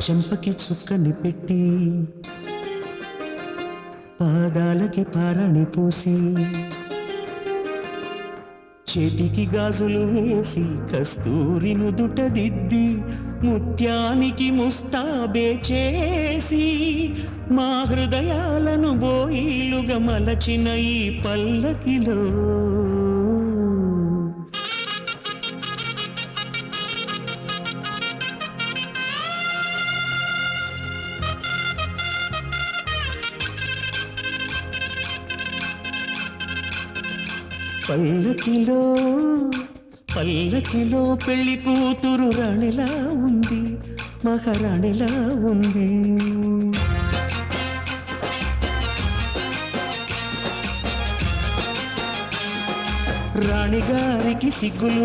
చెంపకి చుక్కని పెట్టి పాదాలకి పారాణి పూసి చేతికి గాజులు వేసి కస్తూరి నుదుట దిద్ది ముత్యానికి ముస్తాబే చేసి మా హృదయాలను బోయిలుగా మలచిన ఈ పల్లకిలో పల్లకిలో పల్లకిలో పెళ్లి కూతురు రాణిలా ఉంది, మహారాణిలా ఉంది. రాణిగారికి సిగ్గులు